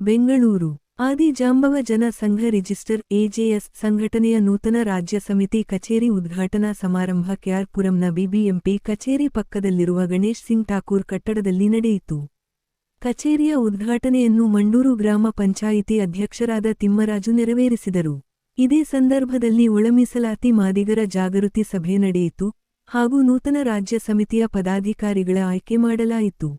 ಬೆಂಗಳೂರು. ಆದಿ ಜಾಂಬವ ಜನ ಸಂಘ register AJS ಸಂಘಟನೆಯ ನೂತನ ರಾಜ್ಯ ಸಮಿತಿ ಕಚೇರಿ ಉದ್ಘಾಟನಾ ಸಮಾರಂಭ ಕೆಆರ್ಪುರಂನ ಬಿಬಿಎಂಪಿ ಕಚೇರಿ ಪಕ್ಕದಲ್ಲಿರುವ ಗಣೇಶ್ ಸಿಂಗ್ ಠಾಕೂರ್ ಕಟ್ಟಡದಲ್ಲಿ ನಡೆಯಿತು. ಕಚೇರಿಯ ಉದ್ಘಾಟನೆಯನ್ನು ಮಂಡೂರು ಗ್ರಾಮ ಪಂಚಾಯಿತಿ ಅಧ್ಯಕ್ಷರಾದ ತಿಮ್ಮರಾಜು ನೆರವೇರಿಸಿದರು. ಇದೇ ಸಂದರ್ಭದಲ್ಲಿ ಒಳಮೀಸಲಾತಿ ಮಾದಿಗರ ಜಾಗೃತಿ ಸಭೆ ನಡೆಯಿತು ಹಾಗೂ ನೂತನ ರಾಜ್ಯ ಸಮಿತಿಯ ಪದಾಧಿಕಾರಿಗಳ ಆಯ್ಕೆ ಮಾಡಲಾಯಿತು.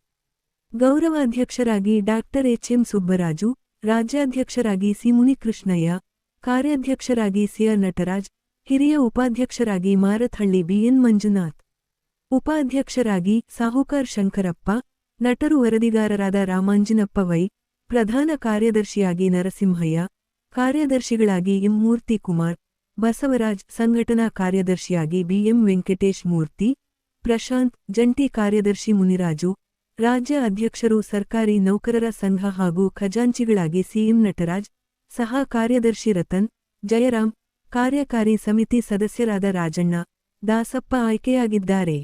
ಗೌರವಾಧ್ಯಕ್ಷರಾಗಿ ಡಾ ಎಚ್ಎಂ ಸುಬ್ಬರಾಜು, ರಾಜ್ಯಾಧ್ಯಕ್ಷರಾಗಿ ಸಿ ಮುನಿಕೃಷ್ಣಯ್ಯ, ಕಾರ್ಯಾಧ್ಯಕ್ಷರಾಗಿ ಸಿಆರ್ ನಟರಾಜ್, ಹಿರಿಯ ಉಪಾಧ್ಯಕ್ಷರಾಗಿ ಮಾರತ್ಹಳ್ಳಿ ಬಿಎನ್ ಮಂಜುನಾಥ್, ಉಪಾಧ್ಯಕ್ಷರಾಗಿ ಸಾಹುಕಾರ್ ಶಂಕರಪ್ಪ, ನಟರು ವರದಿಗಾರರಾದ ರಾಮಾಂಜಿನಪ್ಪ ವೈ, ಪ್ರಧಾನ ಕಾರ್ಯದರ್ಶಿಯಾಗಿ ನರಸಿಂಹಯ್ಯ, ಕಾರ್ಯದರ್ಶಿಗಳಾಗಿ ಎಂ ಮೂರ್ತಿ ಕುಮಾರ್, ಬಸವರಾಜ್, ಸಂಘಟನಾ ಕಾರ್ಯದರ್ಶಿಯಾಗಿ ಬಿಎಂ ವೆಂಕಟೇಶ್ ಮೂರ್ತಿ, ಪ್ರಶಾಂತ್, ಜಂಟಿ ಕಾರ್ಯದರ್ಶಿ ಮುನಿರಾಜು, ರಾಜ್ಯ ಅಧ್ಯಕ್ಷರು ಸರ್ಕಾರಿ ನೌಕರರ ಸಂಘ ಹಾಗೂ ಖಜಾಂಚಿಗಳಾಗಿ ಸಿಎಂ ನಟರಾಜ್, ಸಹ ಕಾರ್ಯದರ್ಶಿ ರತನ್, ಜಯರಾಮ್, ಕಾರ್ಯಕಾರಿ ಸಮಿತಿ ಸದಸ್ಯರಾದ ರಾಜಣ್ಣ, ದಾಸಪ್ಪ ಆಯ್ಕೆಯಾಗಿದ್ದಾರೆ.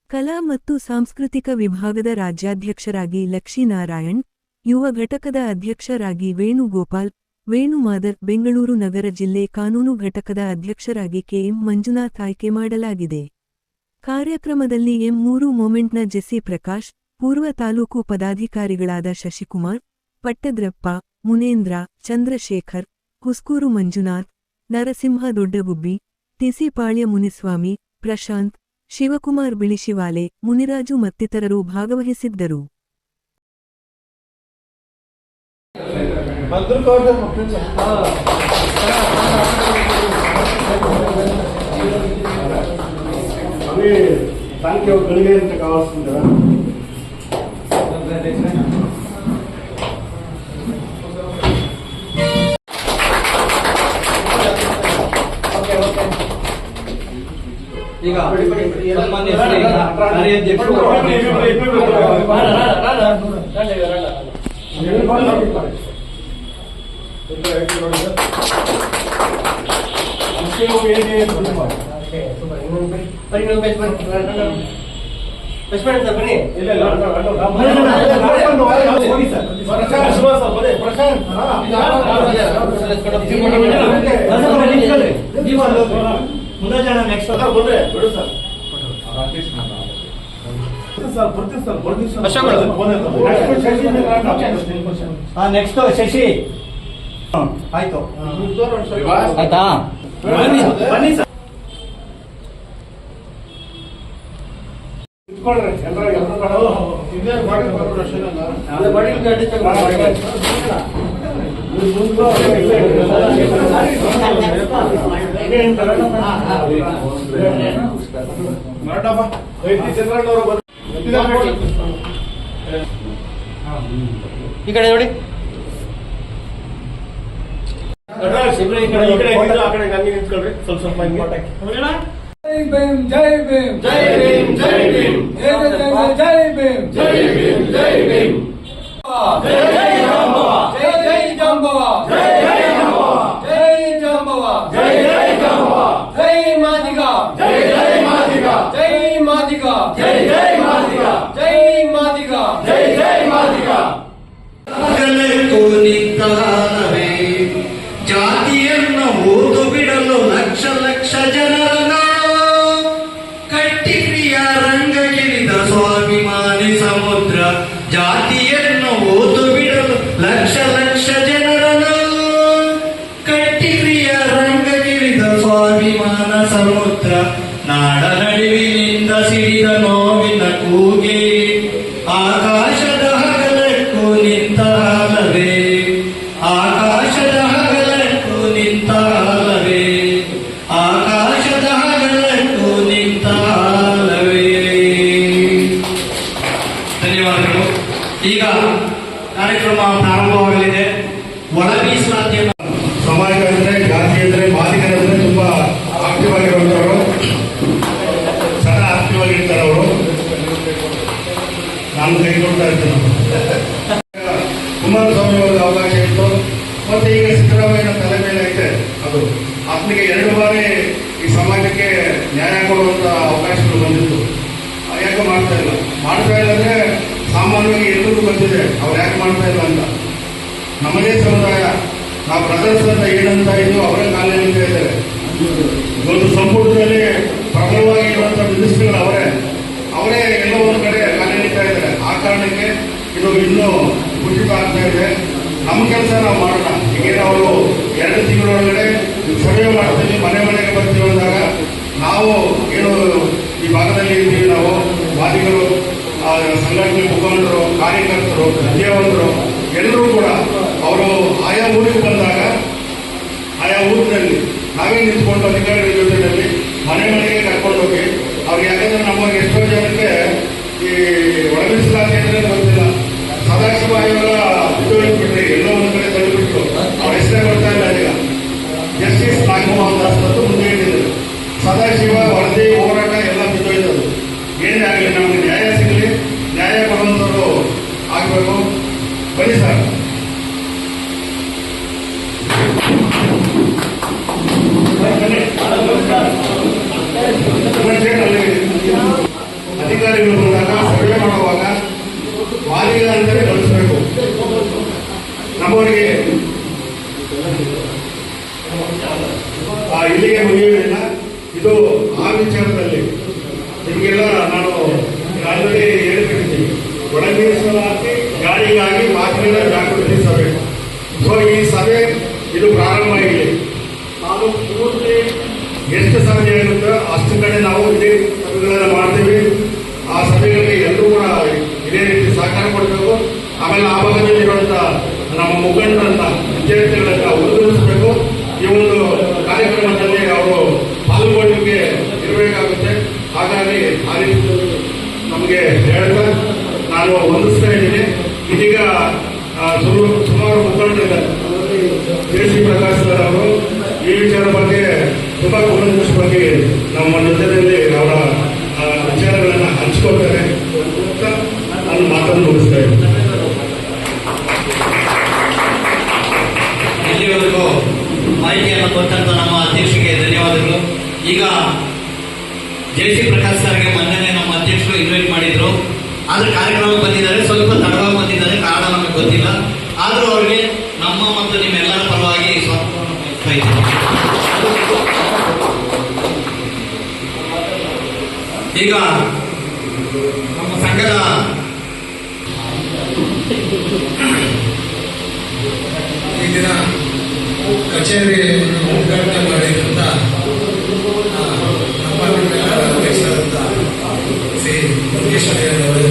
ಕಲಾ ಮತ್ತು ಸಾಂಸ್ಕೃತಿಕ ವಿಭಾಗದ ರಾಜ್ಯಾಧ್ಯಕ್ಷರಾಗಿ ಲಕ್ಷ್ಮೀನಾರಾಯಣ್, ಯುವ ಘಟಕದ ಅಧ್ಯಕ್ಷರಾಗಿ ವೇಣುಗೋಪಾಲ್, ವೇಣುಮಾದರ್, ಬೆಂಗಳೂರು ನಗರ ಜಿಲ್ಲೆ ಕಾನೂನು ಘಟಕದ ಅಧ್ಯಕ್ಷರಾಗಿ ಕೆಎಂ ಮಂಜುನಾಥ್ ಆಯ್ಕೆ ಮಾಡಲಾಗಿದೆ. ಕಾರ್ಯಕ್ರಮದಲ್ಲಿ ಎಂ3 ಮೂಮೆಂಟ್ನ ಜೆಸಿ ಪ್ರಕಾಶ್, ಪೂರ್ವ ತಾಲೂಕು ಪದಾಧಿಕಾರಿಗಳಾದ ಶಶಿಕುಮಾರ್, ಪಟ್ಟದ್ರಪ್ಪ, ಮುನೇಂದ್ರ, ಚಂದ್ರಶೇಖರ್, ಹುಸ್ಕೂರು ಮಂಜುನಾಥ್, ನರಸಿಂಹ ದೊಡ್ಡಗುಬ್ಬಿ, ತಿಸಿಪಾಳ್ಯ ಮುನಿಸ್ವಾಮಿ, ಪ್ರಶಾಂತ್, ಶಿವಕುಮಾರ್ ಬಿಳಿಶಿವಾಲೆ, ಮುನಿರಾಜು ಮತ್ತಿತರರು ಭಾಗವಹಿಸಿದ್ದರು. ಈಗ ಸನ್ಮಾನ್ಯ ಶ್ರೀ ಕಾರ್ಯಾಧ್ಯಕ್ಷರು ನೆಕ್ಸ್ಟ್ ಶಶಿ ಆಯ್ತು ಆಯ್ತಾ ಬನ್ನಿ ಸರ್. ಈ ಕಡೆ ನೋಡಿ, ಸ್ವಲ್ಪ ಸ್ವಲ್ಪ जय भीम जय भीम जय भीम जय भीम जय भीम जय भीम जय भीम जय जय जांबवा जय जय जांबवा जय जय जांबवा जय जांबवा जय जय जांबवा जय मादिगा जय जय मादिगा जय मादिगा जय जय मादिगा जय मादिगा जय जय मादिगा ಆಗಲೇ ನಿಂತಾನವೇ ಜಾತಿಯನ್ನು ಓದು ಬಿಡಲು ಲಕ್ಷ ಲಕ್ಷ ಜನರನ್ನ ಸ್ವಾಭಿಮಾನಿ ಸಮುದ್ರ ಜಾತಿಯನ್ನು ಓದು ಬಿಡಲು ಲಕ್ಷ ಲಕ್ಷ ಜನರನ್ನು ಕಟ್ಟಿರಿಯ ರಂಗಗಿರಿದ ಸ್ವಾಭಿಮಾನ ಸಮುದ್ರ ನಾಡ ನಡುವಿನಿಂದ ಸಿಡಿದ ನೋವಿನ ಕೂಗೆ ಆಕಾಶದ ಹಗಲಕ್ಕೂ ನಿಂತ ಹಾಲವೇ ಆಕಾಶದ ಹಗಲಕ್ಕೂ ನಿಂತ ಹಾಲವೇ ಆಕಾಶದ ಹಗಲಕ್ಕೂ ನಿಂತ ಹಾಲವೇ. ಧನ್ಯವಾದಗಳು. ಈಗ ಕಾರ್ಯಕ್ರಮ ಪ್ರಾರಂಭವಾಗಲಿದೆ. ಒಳ ಮೀಸಲಾತಿಯನ್ನು ಸಮಾಜ ಅಂದ್ರೆ ಜಾತಿ ಅಂದ್ರೆ ಮಾದಿಗರಂದ್ರೆ ತುಂಬಾ ಆಕ್ಟಿವ್ ಆಗಿರುವಂತವರು, ಸದಾ ಆಕ್ಟಿವ್ ಆಗಿರ್ತಾರೆ ಅವರು. ನಾನು ಕೈಗೊಳ್ತಾ ಇರ್ತೀನಿ. ಕುಮಾರಸ್ವಾಮಿ ಅವರಿಗೆ ಅವಕಾಶ ಇತ್ತು, ಮತ್ತೆ ಈಗ ಸಿದ್ದರಾಮಯ್ಯನ ತಲೆ ಮೇಲೆ ಐತೆ. ಅದು ಆತನಿಗೆ 2 ಬಾರಿ ಈ ಸಮಾಜಕ್ಕೆ ನ್ಯಾಯ ಕೊಡುವಂತ ಅವಕಾಶಗಳು ಬಂದಿತ್ತು. ಯಾಕೆ ಮಾಡ್ತಾ ಇಲ್ಲ ಅಂದ್ರೆ ಸಾಮಾನ್ಯವಾಗಿ ಎಲ್ಲರಿಗೂ ಬಂದಿದೆ, ಅವ್ರು ಯಾಕೆ ಮಾಡ್ತಾ ಇಲ್ಲ ಅಂತ. ನಮ್ಮದೇ ಸಮುದಾಯ ನಾವು ಬ್ರದರ್ಸ್ ಅಂತ ಏನಂತ ಇದ್ದು ಅವರೇ ಕಾಲೇ ನಿಂತ ಇದ್ದಾರೆ. ಒಂದು ಸಂಪುಟದಲ್ಲಿ ಪ್ರಬಲವಾಗಿ ಇರುವಂತಹ ಮಿನಿಸ್ಟರ್ಗಳು ಅವರೇ ಎಲ್ಲ ಒಂದು ಕಡೆ ಕಾಲೇ ನಿಂತ ಇದ್ದಾರೆ. ಆ ಕಾರಣಕ್ಕೆ ಇದು ಇನ್ನೂ ಕುಸಿತ ಆಗ್ತಾ ಇದೆ. ನಮ್ಮ ಕೆಲಸ ನಾವು ಮಾಡೋಣ. ಈಗೇನು ಅವರು 2 ತಿಂಗಳೊಳಗಡೆ ಸಭೆ ಮಾಡ್ತೀವಿ, ಮನೆ ಮನೆಗೆ ಬರ್ತೀವಿ ಅಂದಾಗ ನಾವು ಏನು ಈ ಭಾಗದಲ್ಲಿ ಇದ್ದೀವಿ, ನಾವು ವಾದಿಗಳು, ಸಂಘಟನೆ ಮುಖಂಡರು, ಕಾರ್ಯಕರ್ತರು, ವಿದ್ಯಾವಂತರು ಎಲ್ಲರೂ ಕೂಡ ಅವರು ಆಯಾ ಊರಿಗೆ ಬಂದಾಗ ಆಯಾ ಊರಿನಲ್ಲಿ ನಾವೇ ನಿಂತ್ಕೊಂಡು ಅಧಿಕಾರಿಗಳ ಜೊತೆಯಲ್ಲಿ ಮನೆ ಮನೆಗೆ ಕರ್ಕೊಂಡು ಹೋಗಿ ಅವ್ರಿಗೆ, ಯಾಕಂದ್ರೆ ನಮಗೆ ಎಷ್ಟೋ ಜನಕ್ಕೆ ಈ ಒಳಗಿಸಲಾತಿ ಅಂದ್ರೆ ಗೊತ್ತಿಲ್ಲ. ಸದಾಶಿವ ಆಯೋಗ ಬಿಟ್ಟುಬಿಟ್ರಿ, ಎಲ್ಲೋ ಒಂದು ಕಡೆ ತಳ್ಳಿಬಿಟ್ಟು ಅವ್ರ ಹೆಸರೇ ಬರ್ತಾ ಇಲ್ಲ. ಈಗ ಜಸ್ಟಿಸ್ ನಾಗಮೋಹನ್ ದಾಸ್ ಅಂತ ಮುಂದೆ ಇಟ್ಟಿದ್ರು. ಸದಾಶಿವ ವರದಿ ಹೋರಾಟ ಎಲ್ಲ ಬಿದ್ದೋಯ್ತದು. ಏನೇ ಆಗಲಿ ನಮಗೆ ನ್ಯಾಯ ಸಿಗಲಿ, ನ್ಯಾಯ ಕೊಡುವಂಥವ್ರು ಆಗಬೇಕು. ಬನ್ನಿ ಸರ್. ಅಧಿಕಾರಿಗಳು ಬಂದಾಗ ಸರ್ವೆ ಮಾಡುವಾಗ ವಾದಿಗಳ ಅಂತಲೇ ಕಳಿಸಬೇಕು. ನಮ್ಮವರಿಗೆ ಇಲ್ಲಿಗೆ ಮುಗಿಯುವುದಿಲ್ಲ. ಇದು ಆ ವಿಚಾರದಲ್ಲಿ ನಿಮಗೆಲ್ಲ ನಾನು ಆಲ್ರೆಡಿ ಹೇಳ್ಬಿಟ್ಟಿದ್ದೀನಿ. ಒಳಗಿಸಲಾಗಿ ಗಾಳಿಗಾಗಿ ಮಾತಿನ ಜಾಗೃತಿ ಸಭೆ. ಸೊ ಈ ಸಭೆ ಇದು ಪ್ರಾರಂಭ ಆಗಿದೆ. ನಾನು ಪೂರ್ತಿ ಎಷ್ಟು ಸಾಧ್ಯ ಆಗುತ್ತೋ ಅಷ್ಟು ಕಡೆ ನಾವು ಇದೇ ಸಭೆಗಳನ್ನು ಮಾಡ್ತೀವಿ. ಆ ಸಭೆಗಳಿಗೆ ಎಲ್ಲರೂ ಕೂಡ ಇದೇ ರೀತಿ ಸಹಕಾರ ಕೊಡಬೇಕು. ಆಮೇಲೆ ಆ ಭಾಗದಲ್ಲಿರುವಂಥ ನಮ್ಮ ಮುಖಂಡರನ್ನ, ವಿದ್ಯಾರ್ಥಿಗಳನ್ನ ಉಳಿಸಬೇಕು. ಈ ಒಂದು ಕಾರ್ಯಕ್ರಮದಲ್ಲಿ ಅವರು ಪಾಲ್ಗೊಳ್ಳಿಕೆ ಇರಬೇಕಾಗುತ್ತೆ. ಹಾಗಾಗಿ ಆ ರೀತಿ ನಮಗೆ ಹೇಳ್ತಾ ನಾನು ವಂದಿಸ್ತಾ ಇದ್ದೀನಿ. ಇದೀಗ ಸುಮಾರು ಮುಖಂಡರಿದ್ದಾರೆ. JC ಪ್ರಕಾಶ್ ಸರ್ ಅವರು ಈ ವಿಚಾರ ಬಗ್ಗೆ ತುಂಬಾ ಕೂಲಂಕಷವಾಗಿ ನಮ್ಮ ಜೊತೆಯಲ್ಲಿ ಅವರ ವಿಚಾರಗಳನ್ನು ಹಂಚಿಕೊಳ್ತಾರೆ. ನಾನು ಮಾತನ್ನು ಮುಗಿಸ್ತಾ ಇದ್ದೀನಿ. ಇಲ್ಲಿವರೆಗೂ ಮಾಹಿತಿಯನ್ನು ಕೊಟ್ಟಂತ ನಮ್ಮ ಅಧ್ಯಕ್ಷರಿಗೆ ಧನ್ಯವಾದಗಳು. ಈಗ JC ಪ್ರಕಾಶ್ ಸರ್ಗೆ ಮೊನ್ನೆ ನಮ್ಮ ಅಧ್ಯಕ್ಷರು ಇನ್ವೈಟ್ ಮಾಡಿದ್ರು. ಆದ್ರೆ ಕಾರ್ಯಕ್ರಮ ಬಂದಿದ್ದಾರೆ, ಸ್ವಲ್ಪ ತಡವಾಗಿ ಬಂದಿದ್ದಾರೆ, ಕಾರಣ ನಮಗೆ ಗೊತ್ತಿಲ್ಲ. ಆದ್ರೂ ಅವರಿಗೆ ನಮ್ಮ ಮತ್ತು ನಿಮ್ಮೆಲ್ಲರ ಪರವಾಗಿ ಸ್ವಾಗತವನ್ನು ಬಯಸ್ತಾ ಇದ್ದೀನಿ. ಈಗ ನಮ್ಮ ಸಂಘದ ಈ ದಿನ ಕಚೇರಿಯನ್ನು ಉದ್ಘಾಟನೆ ಮಾಡಿದಂತ ನಮ್ಮ ನಿಮ್ಮೆಲ್ಲರ ಅಧ್ಯಕ್ಷರಾದಂಥ ಶ್ರೀ ಮುರುಗೇಶ್ವರಯ್ಯನವರೇ,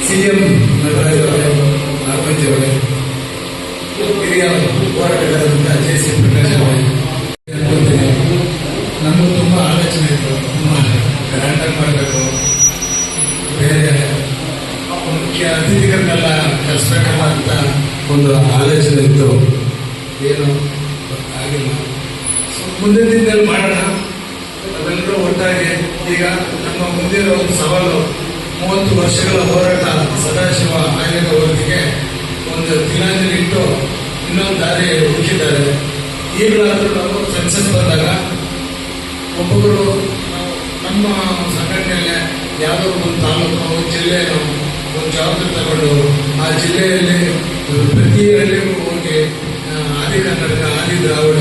CM ನಟರಾಜ್ ಅವರೇ, ನಾಗಪಂಚಿ ಅವರೇ, ಹಿರಿಯ ಹೋರಾಟಗಾರರಾದಂಥ JC ಪ್ರಕಾಶ್ ಅವರೇ, ನಮಗೂ ತುಂಬ ಆಲೋಚನೆ ಇತ್ತು. ತುಂಬ ಗ್ರ್ಯಾಂಡಾಗಿ ಮಾಡಬೇಕು, ಬೇರೆ ಮುಖ್ಯ ಅತಿಥಿಗಳನ್ನೆಲ್ಲ ಕರೆಸ್ಬೇಕಲ್ಲ ಅಂತ ಒಂದು ಆಲೋಚನೆ ಇತ್ತು. ಏನು ಆಗಿಲ್ಲ. ಮುಂದಿನ ದಿನದಲ್ಲಿ ಮಾಡೋಣ ನಾವೆಲ್ಲರೂ ಒಟ್ಟಾಗಿ. ಈಗ ನಮ್ಮ ಮುಂದಿರೋ ಒಂದು ಸವಾಲು 30 ವರ್ಷಗಳ ಹೋರಾಟ ಸದಾಶಿವ ಆಯೋಗ ವರದಿಗೆ ಒಂದು ತಿಲಾಂಜಲಿ ಇಟ್ಟು ಇನ್ನೊಂದು ದಾರಿ ಹುಡುಕಿದ್ದಾರೆ. ಈಗಲಾದರೂ ನಾವು ಸೆನ್ಸಸ್ ಬಂದಾಗ ಒಬ್ಬೊಬ್ಬರು ನಮ್ಮ ಸಂಘಟನೆಯಲ್ಲೇ ಯಾವುದೋ ಒಂದು ತಾಲೂಕು, ಒಂದು ಜಿಲ್ಲೆಯನ್ನು ಒಂದು ಜವಾಬ್ದಾರಿ ತಗೊಂಡು ಆ ಜಿಲ್ಲೆಯಲ್ಲಿ ಪ್ರತಿ ಹಳ್ಳಿಗೂ ಹೋಗಿ ಆದಿ ಕನ್ನಡ, ಆದಿ ದ್ರಾವಿಡ,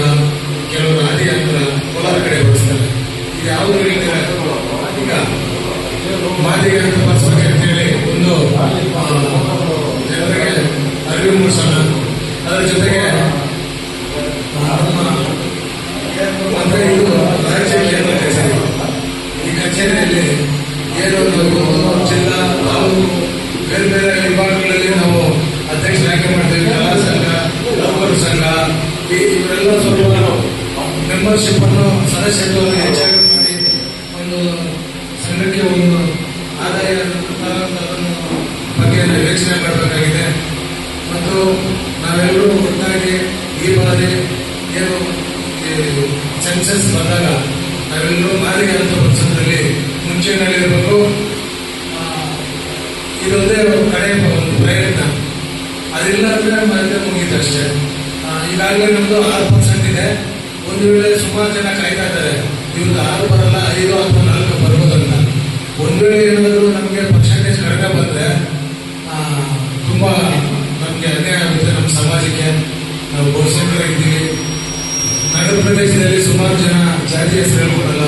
ಕೆಲವರು ಆದಿ ಆಂಧ್ರ, ಕೋಲಾರ ಕಡೆ ಬಳಸ್ತಾರೆ. ಇದು ಯಾವುದು ಹೇಳ್ತಾರೆ. ಈಗ ಮಾದಿಗ ಬಳಸಬೇಕು ಅಂತೇಳಿ ಒಂದು ಜನರಿಗೆ ಅರಿವು ಮೂಡಿಸೋಣ. ಅದರ ಜೊತೆಗೆ ಅಂದ್ರೆ ಇದು ರಾಜ್ಯದಲ್ಲಿ ಏನೋ ಕಚೇರಿ. ಈ ಕಚೇರಿಯಲ್ಲಿ ಏನೋ ಜಿಲ್ಲಾ, ತಾಲೂಕು, ಬೇರೆ ಬೇರೆ ವಿಭಾಗಗಳಲ್ಲಿ ನಾವು ಅಧ್ಯಕ್ಷ ಆಯ್ಕೆ ಮಾಡ್ತೀವಿ. ಕಲಾ ಸಂಘ, ನೌಕರ ಸಂಘ, ಇವರೆಲ್ಲ ಸ್ವಲ್ಪ ಮೆಂಬರ್ಶಿಪ್ ಅನ್ನು ಸದಸ್ಯತ್ವವನ್ನು ಹೆಚ್ಚಾಗಿ ಮಾಡಿ ಒಂದು ಸಂಘಕ್ಕೆ ಒಂದು ಆದಾಯ ಬಗ್ಗೆ ಯೋಚನೆ ಮಾಡಬೇಕಾಗಿದೆ. ಮತ್ತು ನಾವೆಲ್ಲರೂ ಒಟ್ಟಾಗಿ ಈ ಬಾರಿ ಏನು ಸೆನ್ಸಸ್ ಬಂದಾಗ ನಾವೆಲ್ಲರೂ ಮಾದಿಗ ಅಂತ ಪಕ್ಷದಲ್ಲಿ ಮುಂಚೆನಲ್ಲಿರಬೇಕು. ಇದೊಂದೇ ಕಡೆ ಒಂದು ಪ್ರಯತ್ನ. ಅದಿಲ್ಲ ಅಂದ್ರೆ ಮತ್ತೆ ಮುಗೀತಷ್ಟೇ. ಈಗಾಗಲೇ ನಮ್ದು 6% ಇದೆ. ಒಂದು ವೇಳೆ ಸುಮಾರು ಜನ ಕಾಯ್ತಾ ಇದ್ದಾರೆ, ಇವ್ರದ್ದು 6 ಬರಲ್ಲ, 5 ಅಥವಾ 4 ಬರ್ಬೋದಂತ. ಒಂದು ವೇಳೆ ಏನಾದರೂ ನಮಗೆ ಪರ್ಸೆಂಟೇಜ್ ಕಡಿಮೆ ಬಂದ್ರೆ ತುಂಬಾ ನಮ್ಮ ಸಮಾಜಕ್ಕೆ ನಾವು ಬಹುಸಂಖ್ಯರಾಗಿದ್ದೀವಿ. ನಗರ ಪ್ರದೇಶದಲ್ಲಿ ಸುಮಾರು ಜನ ಜಾತಿ ಹೆಸರು ಹೇಳ್ಕೊಡಲ್ಲ.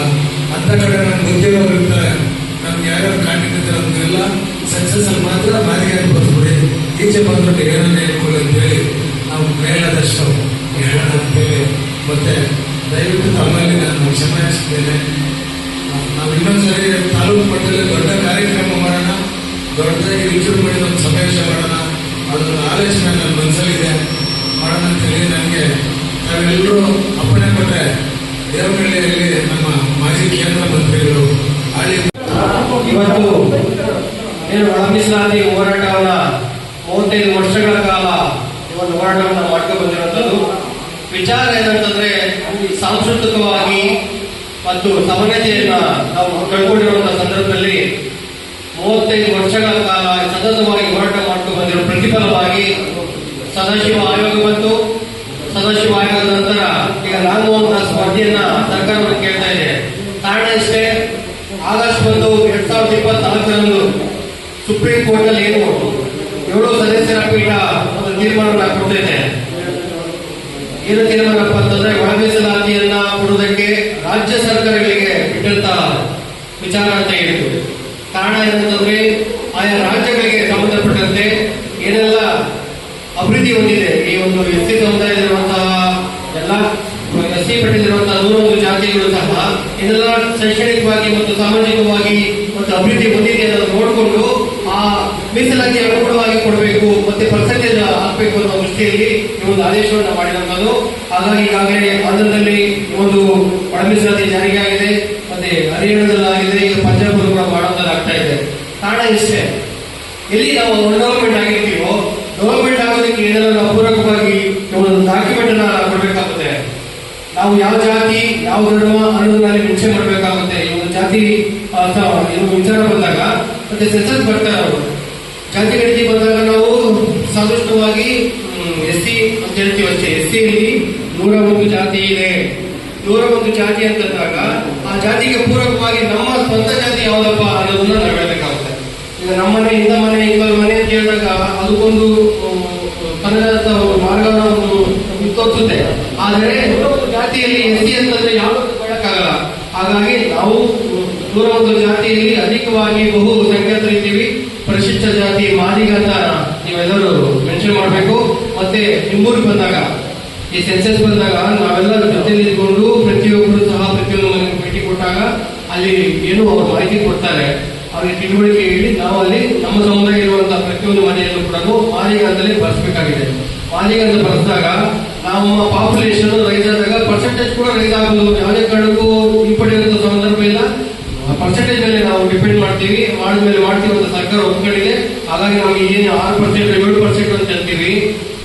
ಅಂತ ಕಡೆ ನಮ್ಗೆ ಗೊತ್ತಿರೋರು ಇರ್ತಾರೆ, ನಮ್ಗೆ ಯಾರ್ಯಾರು ಕಾಂಟ್ಯಾಕ್ಟ್ ಅದನ್ನೆಲ್ಲ ಸಕ್ಸಸ್ ಅಲ್ಲಿ ಮಾತ್ರ ಮಾರಿಗೆ ಅನ್ಬೋದ್ಬಿಡಿ. ಈಚೆ ಬಂದ್ಬಿಟ್ಟು ಏನನ್ನ ಹೇಳ್ಕೊಳ್ಳಿ ಅಂತೇಳಿ ನಾವು ಮೇಲಾದಷ್ಟು ಹೇಳೋಣ ಅಂತೇಳಿ ಮತ್ತೆ ದಯವಿಟ್ಟು ತಮ್ಮಲ್ಲಿ ನಾನು ಕ್ಷಮಿಸುತ್ತೇನೆ. ನಾವು ಇನ್ನೊಂದ್ಸರಿ ತಾಲೂಕು ಮಟ್ಟದಲ್ಲಿ ದೊಡ್ಡ ಕಾರ್ಯಕ್ರಮ ಮಾಡೋಣ, ದೊಡ್ಡದಾಗಿ ವಿಜೃಂಭಣೆ ಒಂದು ಸಮಾವೇಶ ಮಾಡೋಣ. ಅದೊಂದು ಆಲೋಚನೆ ನನ್ನ ಮನಸ್ಸಲ್ಲಿದೆ, ಮಾಡೋಣ ಅಂತೇಳಿ ನನಗೆ ನಾವೆಲ್ಲರೂ ಅಪ್ಪಣೆ ಕೊಟ್ಟರೆ ದೇವನಹಳ್ಳಿಯಲ್ಲಿ ನಮ್ಮ ಮಾಜಿ ಕೇಂದ್ರ ಮಂತ್ರಿಗಳು ಇವತ್ತು ಏನು ಒಳ ಮೀಸಲಾತಿ ಹೋರಾಟವನ್ನ 35 ವರ್ಷಗಳ ಕಾಲ ಈ ಒಂದು ಹೋರಾಟವನ್ನು ಮಾಡ್ಕೊಂಡು ಬಂದಿರುವಂತದ್ದು. ವಿಚಾರ ಏನಂತಂದ್ರೆ, ಸಾಂಸ್ಕೃತಿಕವಾಗಿ ಮತ್ತು ಸಮಾನತೆಯನ್ನ ನಾವು ಕಳ್ಕೊಂಡಿರುವಂತಹ ಸಂದರ್ಭದಲ್ಲಿ 35 ವರ್ಷಗಳ ಕಾಲ ಸತತವಾಗಿ ಹೋರಾಟ ಮಾಡ್ಕೊಂಡು ಬಂದಿರೋ ಪ್ರತಿಫಲವಾಗಿ ಸದಾಶಿವ ಆಯೋಗ ಬಂತು. ಸದಾಶಿವ ಆಯೋಗದ ನಂತರ ಈಗ ರಾಮಮೋಹನ್ ದಾಸ್ ವರದಿಯನ್ನ ಸರ್ಕಾರವನ್ನು ಕೇಳ್ತಾ ಇದೆ. ಕಾರಣ ಇಷ್ಟೇ, ಆಗಸ್ಟ್ 1, 2024 ಸುಪ್ರೀಂ ಕೋರ್ಟ್ ಅಲ್ಲಿ ಏನು 7 ಸದಸ್ಯರ ಪೀಠ ಒಂದು ತೀರ್ಮಾನವನ್ನು ಕೊಟ್ಟಿದೆ. ಏನು ತೀರ್ಮಾನಪ್ಪ ಅಂತಂದ್ರೆ, ಒಳ ಮೀಸಲಾತಿಯನ್ನ ಕೊಡುವುದಕ್ಕೆ ರಾಜ್ಯ ಸರ್ಕಾರಗಳಿಗೆ ಬಿಟ್ಟಂತ ವಿಚಾರ ಅಂತ ಹೇಳಿದ್ರು. ಕಾರಣ ಏನಂತಂದ್ರೆ, ಆಯಾ ರಾಜ್ಯಗಳಿಗೆ ಸಂಬಂಧಪಟ್ಟಂತೆ ಏನೆಲ್ಲ ಅಭಿವೃದ್ಧಿ ಹೊಂದಿದೆ ಈ ಒಂದು ಎಸ್ಸಿ ಸಮುದಾಯದಲ್ಲಿರುವಂತಹ ಎಲ್ಲ ಎಸ್ಸಿ ಪಟ್ಟಿರುವಂತಹ 101 ಜಾತಿಗಳು ಸಹ ಇದೆಲ್ಲ ಶೈಕ್ಷಣಿಕವಾಗಿ ಮತ್ತು ಸಾಮಾಜಿಕವಾಗಿ ಮತ್ತು ಅಭಿವೃದ್ಧಿ ಹೊಂದಿದೆ ಅನ್ನೋದು ನೋಡಿಕೊಂಡು ಆ ಮೀಸಲಾತಿ ಅನುಗುಣವಾಗಿ ಕೊಡಬೇಕು ಮತ್ತೆ ಪರ್ಸೆಂಟೇಜ್ ಹಾಕಬೇಕು ಅನ್ನೋ ದೃಷ್ಟಿಯಲ್ಲಿ ಈ ಒಂದು ಆದೇಶವನ್ನು ಮಾಡಿರುವಂತದ್ದು. ಹಾಗಾಗಿ ಈಗಾಗಲೇ ಆಂಧ್ರದಲ್ಲಿ ಒಂದು ಒಳ ಮೀಸಲಾತಿ ಜಾರಿಗೆ ಆಗಿದೆ, ಮತ್ತೆ ಹರಿಯಾಣದಲ್ಲಿ ಆಗಿದೆ, ಈಗ ಪಂಜಾಬ್ ಕೂಡ ಮಾಡೋದಾಗ್ತಾ ಇದೆ. ಕಾರಣ ಇಷ್ಟೇ, ಎಲ್ಲಿ ನಾವು ಡೆವಲಪ್ಮೆಂಟ್ ಆಗಿರ್ತೀವೋ ಡೆವಲಪ್ಮೆಂಟ್ ಆಗೋದಕ್ಕೆ ಏನೆಲ್ಲ ನಾವು ಪೂರಕವಾಗಿ ಒಂದು ಡಾಕ್ಯುಮೆಂಟ್ ಅನ್ನ ಕೊಡಬೇಕಾಗುತ್ತೆ. ನಾವು ಯಾವ ಜಾತಿ ಯಾವ ಧರ್ಮ ಅನ್ನೋದನ್ನ ಮುಂಚೆ ಮಾಡಬೇಕಾಗುತ್ತೆ. ಈ ಒಂದು ಜಾತಿ ವಿಚಾರ ಬಂದಾಗ ಮತ್ತೆ ಸೆನ್ಸಸ್ ಬರ್ತಾರೆ ಅವರು ಜಾತಿ ಗಣತಿ ಬಂದಾಗ ನಾವು ಸಾದೃಷ್ಟವಾಗಿ ಎಸ್ಸಿ ಅಂತ ಹೇಳ್ತೀವಿ ಅಷ್ಟೇ. ಎಸ್ಸಿಯಲ್ಲಿ 101 ಜಾತಿ ಇದೆ. 101 ಜಾತಿ ಅಂತಂದಾಗ ಆ ಜಾತಿಗೆ ಪೂರಕವಾಗಿ ನಮ್ಮ ಸ್ವಂತ ಜಾತಿ ಯಾವ್ದಪ್ಪ ಅನ್ನೋದನ್ನ ನಾವು ಹೇಳ್ಬೇಕಾಗುತ್ತೆ. ಈಗ ನಮ್ಮನೆ ಇಂಥ ಮನೆ ಇಂಥ ಮನೆ ಅಂತ ಹೇಳಿದಾಗ ಅದಕ್ಕೊಂದು ಕನ್ನಡದ ಮಾರ್ಗವನ್ನು ತೋರಿಸುತ್ತೆ. ಆದರೆ 101 ಜಾತಿಯಲ್ಲಿ ಎಸ್ಸಿ ಅಂತಂದ್ರೆ ಯಾವುದಕ್ಕೂ ಕೊಡಕ್ಕಾಗಲ್ಲ. ಹಾಗಾಗಿ ನಾವು 101 ಜಾತಿಯಲ್ಲಿ ಅಧಿಕವಾಗಿ ಬಹು ಸಂಖ್ಯಾತರಿದ್ದೀವಿ. ಪರಿಶಿಷ್ಟ ಜಾತಿ ಮಾದಿಗ ಅಂತ ನೀವೆಲ್ಲರೂ ಮೆನ್ಷನ್ ಮಾಡಬೇಕು. ಮತ್ತೆ ನಿಮ್ಮೂರಿಗೆ ಬಂದಾಗ ಈ ಸೆನ್ಸಸ್ ಬಂದಾಗ ನಾವೆಲ್ಲ ಜೊತೆಲಿ ಇದ್ಕೊಂಡು ಪ್ರತಿಯೊಬ್ಬರು ಸಹ ಪ್ರತಿಯೊಂದು ಮನೆಗೆ ಭೇಟಿ ಕೊಟ್ಟಾಗ ಅಲ್ಲಿ ಏನು ಅವರು ಮಾಹಿತಿ ಕೊಡ್ತಾರೆ, ಅವ್ರಿಗೆ ತಿಳುವಳಿಕೆ ಹೇಳಿ ನಾವು ಅಲ್ಲಿ ನಮ್ಮ ಸಮುದಾಯ ಇರುವಂತಹ ಪ್ರತಿಯೊಂದು ಮನೆಯಲ್ಲೂ ಕೂಡ ಮಾದಿಗ ಅಂತಲೇ ಬಳಸಬೇಕಾಗಿದೆ. ಮಾದಿಗ ಅಂತ ಬಳಸಿದಾಗ ನಮ್ಮ ಪಾಪ್ಯುಲೇಷನ್ ರೈಸ್ ಆದಾಗ ಪರ್ಸೆಂಟೇಜ್ ಕೂಡ ರೈಸ್ ಆಗೋದು. ಯಾವುದೇ ಕಾರಣಕ್ಕೂ ಹಿಂಪಡೆಯುವಂತ ಸಂದರ್ಭ ಇಲ್ಲ. ಪರ್ಸೆಂಟೇಜ್ ಮೇಲೆ ನಾವು ಡಿಪೆಂಡ್ ಮಾಡ್ತೀವಿ, ಮಾಡಿದ್ಮೇಲೆ ಮಾಡ್ತೀವಿ ಅಂತ ಸರ್ಕಾರ ಒಪ್ಕೊಂಡಿದೆ. ಹಾಗಾಗಿ ನಮಗೆ ಏನು 6%, 7% ಅಂತ ಹೇಳ್ತೀವಿ.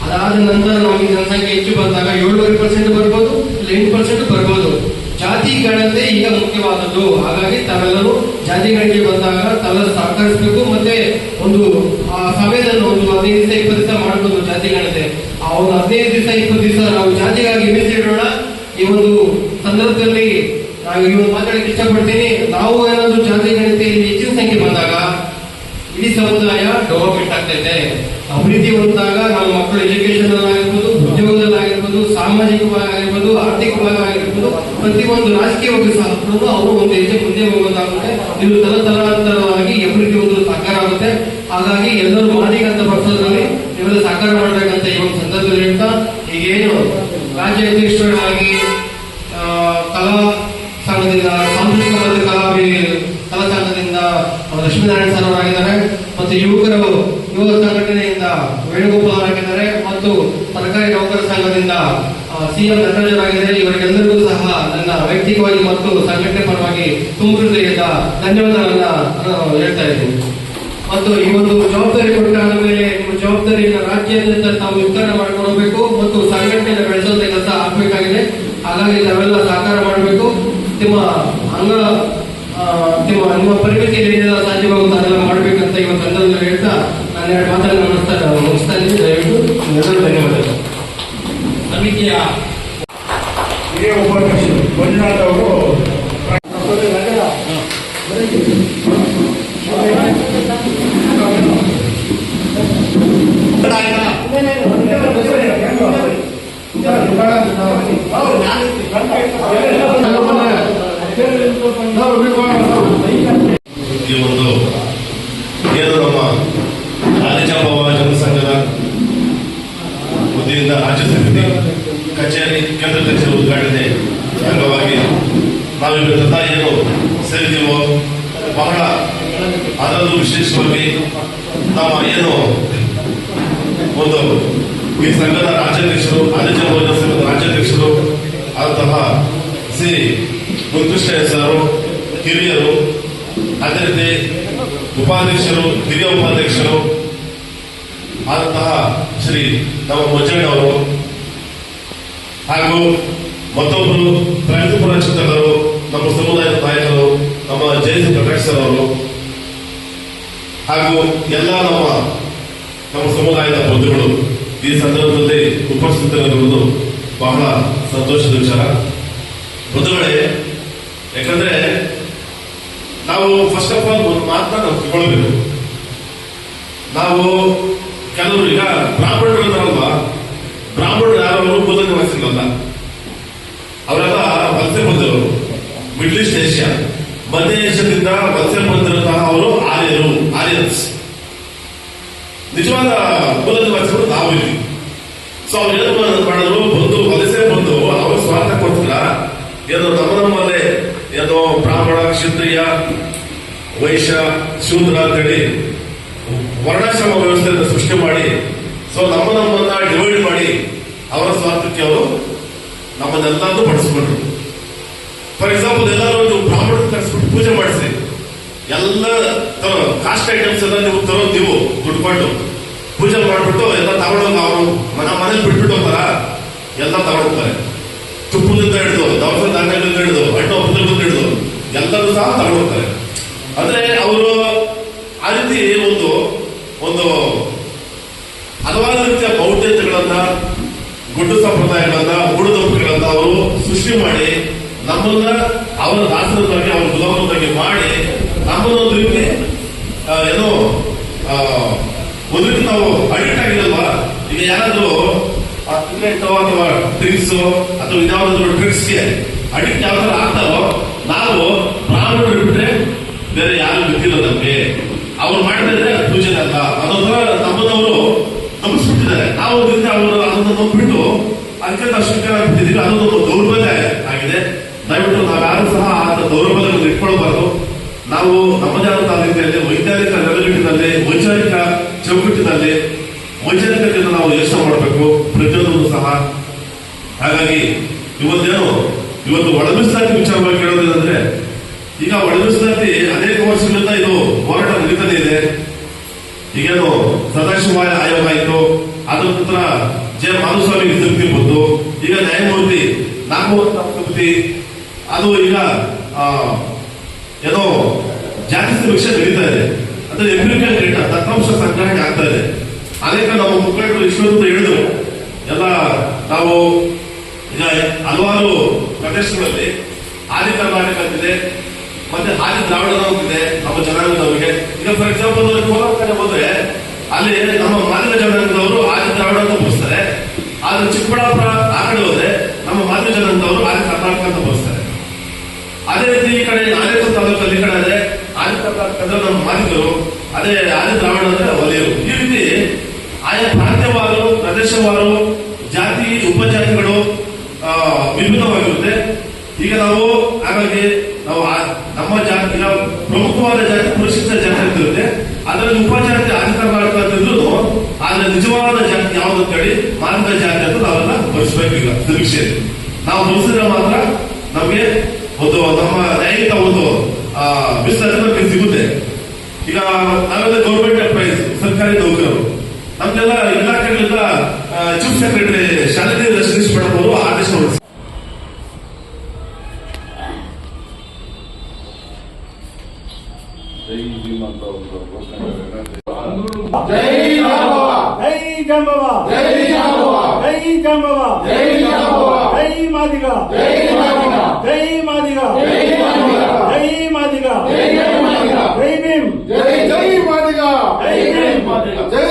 ಅದಾದ ನಂತರ ನಮಗೆ ಜನಸಂಖ್ಯೆ ಹೆಚ್ಚು ಬಂದಾಗ 7% ಬರ್ಬೋದು, ಇಲ್ಲ 8% ಬರ್ಬೋದು. ಜಾತಿ ಗಣತೆ ಈಗ ಮುಖ್ಯವಾದದ್ದು. ಹಾಗಾಗಿ ತಾವೆಲ್ಲರೂ ಜಾತಿ ಗಣತಿ ಬಂದಾಗ ತಾವೆಲ್ಲ ಸಹಕರಿಸಬೇಕು. ಮತ್ತೆ ಒಂದು ಆ ಸಮಯದಲ್ಲಿ ಒಂದು 15 ದಿವಸ 20 ದಿವಸ ಮಾಡಬಹುದು ಜಾತಿ ಗಣತೆ. ಆ ಒಂದು 15 ದಿವಸ 20 ದಿವಸ ನಾವು ಜಾತಿಗಾಗಿ ಮೀಸಲಿಡೋಣ. ಈ ಒಂದು ಸಂದರ್ಭದಲ್ಲಿ ನಾವು ಈ ಒಂದು ಮಾತಾಡಕ್ಕೆ ಇಷ್ಟಪಡ್ತೀನಿ. ನಾವು ಏನಾದ್ರು ಜಾತಿ ಗಣತೆಯಲ್ಲಿ ಹೆಚ್ಚಿನ ಸಂಖ್ಯೆ ಬಂದಾಗ ಇಡೀ ಸಮುದಾಯ ಡೆವಲಪ್ಮೆಂಟ್ ಆಗ್ತೈತೆ. ಅಭಿವೃದ್ಧಿ ಹೊಂದಾಗ ನಮ್ಮ ಮಕ್ಕಳು ಎಜುಕೇಶನ್ ಆಗಿರ್ಬೋದು, ಉದ್ಯೋಗದಲ್ಲಾಗಿರ್ಬೋದು, ಸಾಮಾಜಿಕವಾಗಿರ್ಬೋದು, ಆರ್ಥಿಕವಾಗಿ ಆಗಿರ್ಬೋದು, ಪ್ರತಿಯೊಂದು ರಾಜಕೀಯವಾಗಿ ಸಹ ಅವರು ಒಂದು ಹೆಜ್ಜೆ ಮುಂದೆ ಹೋಗೋದಾಗುತ್ತೆ. ಇದು ತಲತಲಾಂತರವಾಗಿ ಅಭಿವೃದ್ಧಿ ಒಂದು ಸಾಕಾರ ಆಗುತ್ತೆ. ಹಾಗಾಗಿ ಎಲ್ಲರೂ ಮಾದಿಗಂತ ಪಕ್ಷದಲ್ಲಿ ನೀವೆಲ್ಲ ಸಾಕಾರ ಮಾಡಬೇಕಂತ ಈ ಒಂದು ಸಂದರ್ಭದಲ್ಲಿ ಹೇಳ್ತಾ, ಈಗೇನು ರಾಜ್ಯ ಅಧ್ಯಕ್ಷರಾಗಿ ಕಲಾ ಸಂಘದಿಂದ ಸಾಂಸ್ಕೃತಿಕ ಮತ್ತು ಕಲಾ ಸಂಘದಿಂದ ಲಕ್ಷ್ಮೀನಾರಾಯಣ ಸರ್ ಅವರಾಗಿದ್ದಾರೆ. ಮತ್ತು ಯುವ ಸಂಘಟನೆಯಿಂದ ವೇಣುಗೋಪಾಲ್ ಅವರಾಗಿದ್ದಾರೆ. ಮತ್ತು ಸರ್ಕಾರಿ ನೌಕರ ಸಂಘದಿಂದ ಸಿಎಂ ನಟರಾಜರಾಗಿದ್ದಾರೆ. ಇವರಿಗೆಲ್ಲರಿಗೂ ಸಹ ನನ್ನ ವೈಯಕ್ತಿಕವಾಗಿ ಮತ್ತು ಸಂಘಟನೆ ಪರವಾಗಿ ತುಂಬ ಹೃದಯದ ಧನ್ಯವಾದಗಳನ್ನ ಹೇಳ್ತಾ ಇದ್ದೀನಿ. ಮತ್ತು ಈ ಒಂದು ಜವಾಬ್ದಾರಿ ಕೊಟ್ಟಾದ ಮೇಲೆ ನಿಮ್ಮ ಜವಾಬ್ದಾರಿಯನ್ನು ರಾಜ್ಯಾದ್ಯಂತ ತಾವು ವಿಸ್ತರಣೆ ಮಾಡ್ಕೊಂಡು ಹೋಗ್ಬೇಕು ಮತ್ತು ಸಂಘಟನೆಯನ್ನು ಬೆಳೆಸುವಂತ ಕೆಲಸ ಆಗ್ಬೇಕಾಗಿದೆ. ಹಾಗಾಗಿ ನಾವೆಲ್ಲ ಸಹಕಾರ ಮಾಡಬೇಕು. ನಿಮ್ಮ ಪರಿಮಿತಿಯಲ್ಲಿ ಏನೆಲ್ಲ ಸಾಧ್ಯವಾಗುತ್ತೆ ಅದೆಲ್ಲ ಮಾಡಬೇಕಂತ ಈ ಒಂದು ಸಂದರ್ಭದಲ್ಲಿ ಹೇಳ್ತಾ ನಾನು 2 ಮಾತನ್ನು ಮುಗಿಸ್ತಾ ಇದ್ದೀನಿ. ದಯವಿಟ್ಟು ಎಲ್ಲರೂ ಧನ್ಯವಾದಗಳು. ಸಮಿತಿಯ ಹಿರಿಯ ಉಪಾಧ್ಯಕ್ಷರು ಮಂಜುನಾಥ್ ಅವರು ಆಯ್ತಾ ಈ ಒಂದು ಏನು ನಮ್ಮ ಆದಿಜಾಂಬವ ಜನಸಂಘದ ವತಿಯಿಂದ ರಾಜ್ಯ ಸಮಿತಿ ಕಚೇರಿ ಕೇಂದ್ರ ಕಚೇರಿ ಉದ್ಘಾಟನೆ ಅಂಗವಾಗಿ ನಾವಿವತ್ತು ಏನು ಸೇರಿದೀವೋ ಬಹಳ ಅದರಲ್ಲೂ ವಿಶೇಷವಾಗಿ ನಮ್ಮ ಏನು ಒಂದು ಈ ಸಂಘದ ರಾಜ್ಯಾಧ್ಯಕ್ಷರು ಆದಿಜಾಂಬವ ಜನಸಂಘದ ರಾಜ್ಯಾಧ್ಯಕ್ಷರು ಆದಂತಹ ಶ್ರೀ ಮುನ್ಕೃಷ್ಣ ಸರ್ ಹಿರಿಯರು, ಅದೇ ರೀತಿ ಉಪಾಧ್ಯಕ್ಷರು, ಹಿರಿಯ ಉಪಾಧ್ಯಕ್ಷರು ಆದಂತಹ ಶ್ರೀ ನಮ್ಮ ಮೊಜ್ಜಣ್ಣವರು ಹಾಗೂ ಮತ್ತೊಬ್ಬರು ಪ್ರಗತಿಪುರ ಚಿತ್ರಕರು, ನಮ್ಮ ಸಮುದಾಯದ ನಾಯಕರು, ನಮ್ಮ ಜಯಸಿ ಪ್ರಕಾಶ್ ಸರ್ ಅವರು ಹಾಗೂ ಎಲ್ಲ ನಮ್ಮ ಸಮುದಾಯದ ಬಂಧುಗಳು ಈ ಸಂದರ್ಭದಲ್ಲಿ ಉಪಸ್ಥಿತರಿರುವುದು ಬಹಳ ಸಂತೋಷದ ವಿಚಾರ. ಬಂಧುಗಳೇ, ಯಾಕಂದ್ರೆ ನಾವು ಫಸ್ಟ್ ಆಫ್ ಆಲ್ ಒಂದು ಮಾತನ್ನ ನಾವು ತಿಳ್ಕೊಳ್ಬೇಕು. ನಾವು ಕೆಲವರು ಈಗ ಬ್ರಾಹ್ಮಣರು ಅಂತಾರಲ್ವಾ, ಬ್ರಾಹ್ಮಣರು ಯಾರು ಅವರು ಬುದ್ಧ ನಿವಾಸಿಗಳಲ್ಲ, ಅವರೆಲ್ಲ ವಲಸೆ ಬಂದವರು. ಮಿಡ್ಲ್ ಈಸ್ಟ್ ಏಷ್ಯಾ, ಮಧ್ಯ ಏಷ್ಯಾದಿಂದ ವಲಸೆ ಬಂದಿರುವಂತಹ ಅವರು ಆರ್ಯನ್ಸ್. ನಿಜವಾದ ಬುದ್ಧ ನಿವಾಸಿಗಳು ನಾವು ಇಲ್ಲಿ. ಸೊ ಅವ್ರು ಏನು ಮಾಡಿದ್ರು, ಬಂದು ವಲಸೆ ಬಂದು ಅವರು ಸ್ವಾರ್ಥ ಕೊಡ್ತಿಲ್ಲ, ಏನೋ ನಮ್ಮಲ್ಲೇ ಏನೋ ಬ್ರಾಹ್ಮಣ, ಕ್ಷತ್ರಿಯ, ವೈಶ್ಯ, ಶೂದ್ರ ಅಂತೇಳಿ ವರ್ಣಾಶ್ರಮ ವ್ಯವಸ್ಥೆಯನ್ನು ಸೃಷ್ಟಿ ಮಾಡಿ, ಸೊ ನಮ್ಮನ್ನ ಡಿವೈಡ್ ಮಾಡಿ ಅವರ ಸ್ವಾರ್ಥಕ್ಕೆ ಅವರು ನಮ್ಮನ್ನೆಲ್ಲರೂ ಪಡಿಸ್ಕೊಂಡ್ರು. ಫಾರ್ ಎಕ್ಸಾಂಪಲ್, ಎಲ್ಲರೂ ಒಂದು ಬ್ರಾಹ್ಮಣ ಕರೆಸ್ಬಿಟ್ಟು ಪೂಜೆ ಮಾಡಿಸಿ, ಎಲ್ಲ ಕಾಸ್ಟ್ ಐಟಮ್ಸ್ ಎಲ್ಲ ನೀವು ತರೋದು, ನೀವು ದುಡ್ಡು ಕೊಟ್ಟು ಪೂಜೆ ಮಾಡ್ಬಿಟ್ಟು ಎಲ್ಲ ತಗೊಂಡೋಗ ಅವರು ಮನೇಲಿ ಬಿಟ್ಬಿಟ್ಟು ಹೋಗ್ತಾರ, ಎಲ್ಲ ತಗೊಂಡೋಗ್ತಾರೆ. ತುಪ್ಪದಿಂದ ಹಿಡಿದು, ದವಸ ಧಾನ್ಯಗಳಿಂದ ಹಿಡಿದು, ಹಣ್ಣು ಹಂಪಲುಗಳಿಂದ ಹಿಡಿದು ಎಲ್ಲರೂ ಸಹ ತಗೊಂಡೋಗ್ತಾರೆ. ಅಂದ್ರೆ ಅವರು ಆ ರೀತಿ ಒಂದು ಹಲವಾರು ರೀತಿಯ ಬೌದ್ಧತೆಗಳನ್ನ, ಗುಡ್ಡು ಸಂಪ್ರದಾಯಗಳನ್ನ, ಮೂಢನಂಬಿಕೆಗಳನ್ನ ಅವರು ಸೃಷ್ಟಿ ಮಾಡಿ ನಮ್ಮನ್ನ ಅವರ ದಾಸರನ್ನಾಗಿ, ಅವರ ಗುಲಾಮರನ್ನಾಗಿ ಮಾಡಿ ನಮ್ಮನ್ನ ಒಂದು ರೀತಿ ಏನೋ ಒಂದು ರೀತಿ ನಾವು ಅಡಿಕ್ಟ್ ಆಗಿರಲ್ವಾ. ಈಗ ಯಾರಾದ್ರೂ ಅಥವಾ ಡ್ರಿಂಕ್ಸ್ ಅಥವಾ ಇನ್ಯಾವುದಾದ್ರು ಡ್ರಿಂಕ್ಸ್ಗೆ ಅಡಿಕ್ಟ್ ಯಾವ ತರ ಆಗ್ತಾರೋ, ನಾವು ಬ್ರಾಹ್ಮಣರು ಬಿಟ್ರೆ ಬೇರೆ ಯಾರು ಗೊತ್ತಿಲ್ಲ ನಮ್ಗೆ, ಅವ್ರು ಮಾಡಿದ್ರೆ ಪೂಜೆ ಅಲ್ಲ ಅನ್ನೋದ್ರ ನಮ್ಮದವರು ನಂಬಿಸ್ಬಿಟ್ಟಿದ್ದಾರೆ. ನಾವು ಅದನ್ನು ನಂಬಿಟ್ಟು ಅದಕ್ಕೆ ನಾವು ಸ್ವೀಕಾರ ಬಿಟ್ಟಿದ್ದೀವಿ. ಅದೊಂದು ದೌರ್ಬಲ್ಯ ಆಗಿದೆ. ದಯವಿಟ್ಟು ನಾವ್ಯಾರು ಸಹ ಆ ದೌರ್ಬಲ್ಯವನ್ನು ಇಟ್ಕೊಳ್ಬಾರ್ದು. ನಾವು ನಮ್ಮದೇ ಆದಂತಹ ರೀತಿಯಲ್ಲಿ ವೈಜ್ಞಾನಿಕ ನೆಲೆಗಟ್ಟಿನಲ್ಲಿ, ವೈಚಾರಿಕ ಚೌಕಟ್ಟಿನಲ್ಲಿ, ವೈಚಾರಿಕತೆಯನ್ನು ನಾವು ಯೋಚನೆ ಮಾಡಬೇಕು ಪ್ರತಿಯೊಂದು ಸಹ. ಹಾಗಾಗಿ ಇವತ್ತು ಒಳ ಮೀಸಲಾತಿ ವಿಚಾರವಾಗಿ ಹೇಳೋದೇನೆಂದ್ರೆ, ಈಗ ಒಳ ಮೀಸಲಾತಿ ಅನೇಕ ವರ್ಷಗಳಿಂದ ಇದು ಹೋರಾಟ ನಡೀತಾನೆ ಇದೆ. ಈಗೇನು ಸದಾಶಿವ ಆಯೋಗ ಆಯಿತು, ಅದ್ರ ನಂತರ ಜೆ ಮಾಧುಸ್ವಾಮಿ ಸಮಿತಿ ಬಂತು, ಈಗ ನ್ಯಾಯಮೂರ್ತಿ ನಾಗಮೋಹನ್ ಸಮಿತಿ, ಅದು ಈಗ ಏನೋ ಜಾತಿ ಸಮೀಕ್ಷೆ ನಡೀತಾ ಇದೆ. ಅಂದ್ರೆ ಎಂಪಿರಿಕಲ್ ಡೇಟಾ, ದತ್ತಾಂಶ ಸಂಗ್ರಹಣೆ ಆಗ್ತಾ ಇದೆ. ಅನೇಕ ನಮ್ಮ ಮುಖಂಡರು ಇಷ್ಟೊಂದು ಹೇಳಿದ್ರು, ಎಲ್ಲ ನಾವು ಈಗ ಹಲವಾರು ಪ್ರದೇಶಗಳಲ್ಲಿ ಆದಿ ಕರ್ನಾಟಕ ಅಂತಿದೆ, ಮತ್ತೆ ಆದಿ ದ್ರಾವಿಡ ಅಂತಿದೆ ನಮ್ಮ ಜನಾಂಗದವರಿಗೆ. ಈಗ ಫಾರ್ ಎಕ್ಸಾಂಪಲ್ ಕೋಲಾರ ಕಡೆ ಹೋದ್ರೆ ಅಲ್ಲಿ ನಮ್ಮ ಮಾದಿಗ ಜನಾಂಗದವರು ಆದಿ ದ್ರಾವಿಡ ಅಂತ ಬರೆಸ್ತಾರೆ. ಆದ್ರೆ ಚಿಕ್ಕಬಳ್ಳಾಪುರ ಆ ಕಡೆ ಹೋದ್ರೆ ನಮ್ಮ ಮಾದಿಗ ಜನಾಂಗದವರು ಆದಿ ಕರ್ನಾಟಕ ಅಂತ ಬರೆಸ್ತಾರೆ. ಅದೇ ರೀತಿ ಈ ಕಡೆ ಆನೇಕಲ್ ತಾಲೂಕಲ್ಲಿ ಈ ಕಡೆ ಅದೇ ಆದಿ ಕರ್ನಾಟಕದ ನಮ್ಮ ಮಾದಿಗರು, ಅದೇ ಆದಿ ದ್ರಾವಿಡ ಅಂದ್ರೆ ವಲಯರು. ಈ ರೀತಿ ಆಯಾ ಪ್ರಾಂತ್ಯವಾರು, ಪ್ರದೇಶವಾರು, ಜಾತಿ ಉಪಜಾತಿಗಳು ವಿಭಿನ್ನವಾಗಿರುತ್ತೆ. ಈಗ ಹಾಗಾಗಿ ನಾವು ನಮ್ಮ ಜಾತಿ ಪ್ರಮುಖವಾದ ಜಾತಿ ಪರಿಶಿಷ್ಟ ಜಾತಿ ಅಂತ ಇರುತ್ತೆ. ಅದರಲ್ಲಿ ಉಪಜಾತಿ ಆದಿ ಕರ್ನಾಟಕ ಅಂತಿದ್ರು, ಆದ್ರೆ ನಿಜವಾದ ಜಾತಿ ಯಾವ್ದು ಅಂತ ಹೇಳಿ ಮಾನವ ಜಾತಿ ಅಂತ ನಾವೆಲ್ಲ ಬರೆಸಬೇಕೀಗ ಸಮೀಕ್ಷೆಯಲ್ಲಿ. ನಾವು ಬರೆಸಿದ್ರೆ ಮಾತ್ರ ನಮಗೆ ಒಂದು ನಮ್ಮ ನ್ಯಾಯಿಕ ಒಂದು ಮೀಸಲಾತಿ ಸಿಗುತ್ತೆ. ಈಗ ನಾವೆಲ್ಲ ಗೌರ್ಮೆಂಟ್ ಎಂಪ್ಲಾಯೀಸ್, ಸರ್ಕಾರಿ ನೌಕರರು, ನಮ್ಗೆಲ್ಲ ಇಲಾಖೆಗಳಿಂದ ಚೀಫ್ ಸೆಕ್ರೆಟರಿ ಶಾಲೆಗೆ ರಜನೀಶ್ ಮೇಡಮ್ ಅವರು ಆದೇಶ ಹೊರಡಿಸಿದ್ದಾರೆ. ಜೈ ಜಾಂಬವ, ಜೈ ಜಾಂಬವ, ಜೈ ಜಾಂಬವ, ಜೈ ಜಾಂಬವ, ಜೈ ಮಾದಿಗ, ಜೈ ಮಾದಿಗ, ಜೈ ಮಾದಿಗ, ಜೈ ಮಾದಿಗ, ಜೈ ಮಾದಿಗ, ಜೈ ಮಾದಿಗ, ಜೈ ಭೀಮ್, ಜೈ ಜೈ ಮಾದಿಗ, ಜೈ ಭೀಮ್, ಜೈ